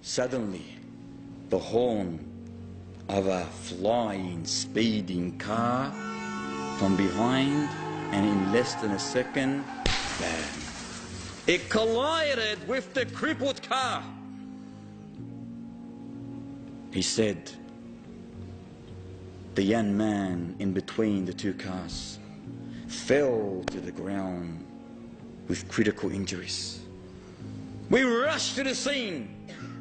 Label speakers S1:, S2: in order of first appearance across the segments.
S1: Suddenly, the horn of a flying, speeding car from behind, and in less than a second, bam! It collided with the crippled car. He said, the young man in between the two cars fell to the ground with critical injuries. We rushed to the scene,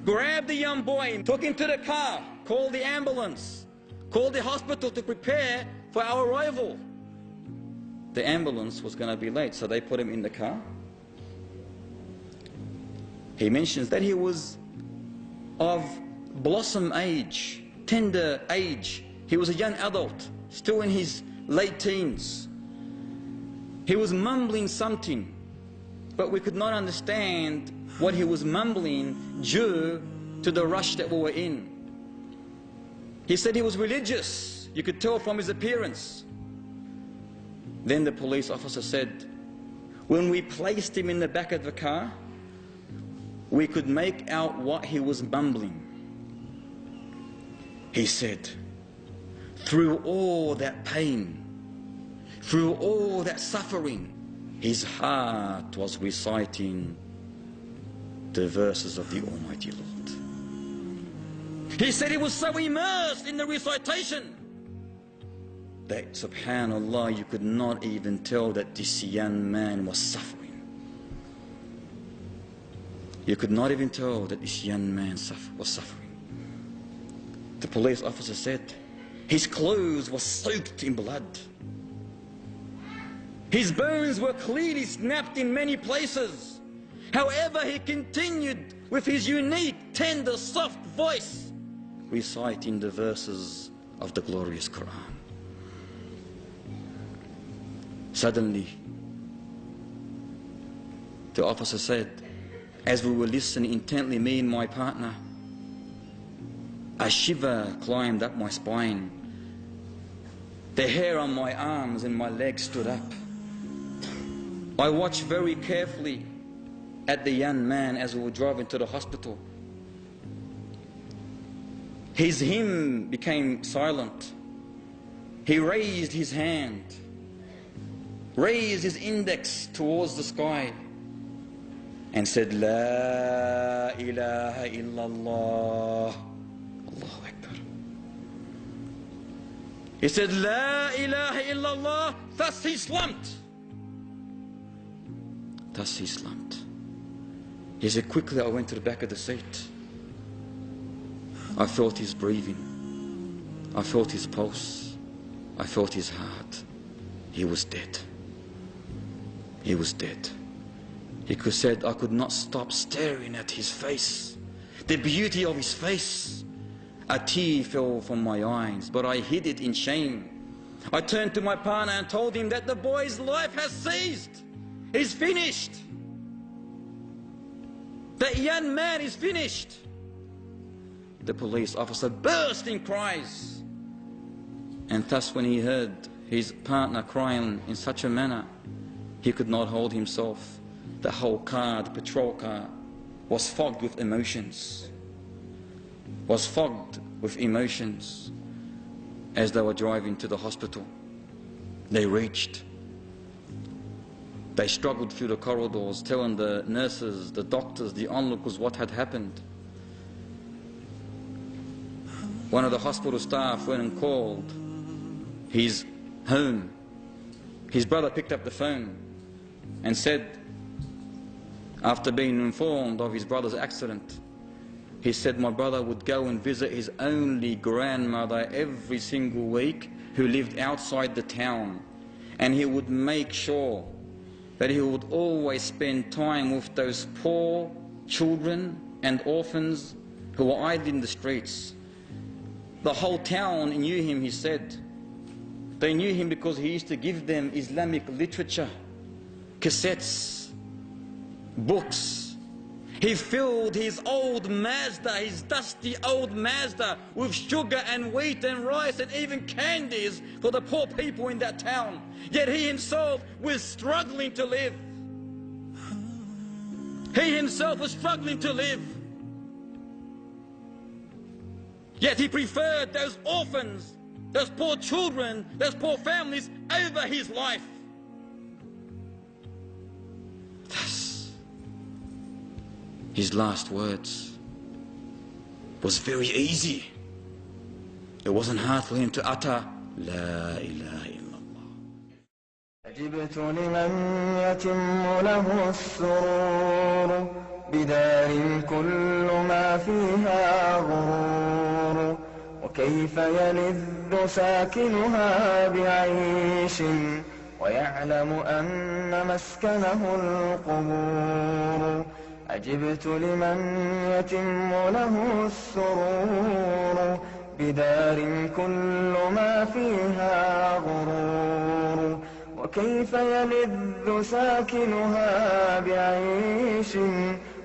S1: grabbed the young boy, took him to the car, called the ambulance, called the hospital to prepare for our arrival. The ambulance was going to be late, so they put him in the car. He mentions that he was of blossom age, tender age. He was a young adult, still in his late teens. He was mumbling something, but we could not understand what he was mumbling due to the rush that we were in. He said he was religious. You could tell from his appearance. Then the police officer said, when we placed him in the back of the car, we could make out what he was mumbling. He said, through all that pain, through all that suffering, his heart was reciting the verses of the Almighty Lord. He said he was so immersed in the recitation that, subhanallah, you could not even tell that this young man was suffering. You could not even tell that this young man was suffering. The police officer said his clothes were soaked in blood. His bones were clearly snapped in many places. However, he continued with his unique, tender, soft voice, reciting the verses of the glorious Quran. Suddenly, the officer said, as we were listening intently, me and my partner, a shiver climbed up my spine. The hair on my arms and my legs stood up. I watched very carefully at the young man as we were driving to the hospital. His hymn became silent. He raised his hand, raised his index towards the sky, and said, La ilaha illallah. Allahu Akbar. He said, La ilaha illallah. Thus he slumped. Thus he slumped. He said, quickly I went to the back of the seat. I felt his breathing. I felt his pulse. I felt his heart. He was dead. He was dead. He said, I could not stop staring at his face, the beauty of his face. A tear fell from my eyes, but I hid it in shame. I turned to my partner and told him that the boy's life has ceased. He's finished. That young man is finished. The police officer burst in cries. And thus when he heard his partner crying in such a manner, he could not hold himself. The whole car, the patrol car, was fogged with emotions. Was fogged with emotions as they were driving to the hospital. They reached. They struggled through the corridors, telling the nurses, the doctors, the onlookers what had happened. One of the hospital staff went and called his home. His brother picked up the phone and said, after being informed of his brother's accident, he said my brother would go and visit his only grandmother every single week who lived outside the town, and he would make sure that he would always spend time with those poor children and orphans who were idle in the streets. The whole town knew him, he said. They knew him because he used to give them Islamic literature, cassettes, books. He filled his old Mazda, his dusty old Mazda, with sugar and wheat and rice and even candies for the poor people in that town. Yet he himself was struggling to live. He himself was struggling to live. Yet he preferred those orphans, those poor children, those poor families over his life. Thus, his last words was very easy. It wasn't hard for him to utter, La ilaha illallah.
S2: أجبت لمن يتم له السرور بدار كل ما فيها غرور وكيف يلذ ساكنها بعيش ويعلم أن مسكنه القبور أجبت لمن يتم له السرور بدار كل ما فيها غرور وكيف يلذ ساكنها بعيش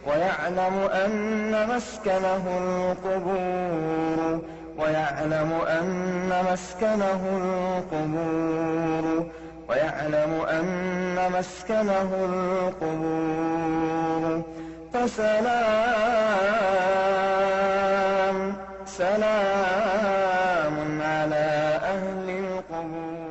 S2: ويعلم أن مسكنه القبور ويعلم أن مسكنه القبور ويعلم أن مسكنه القبور فسلام سلام على أهل القبور.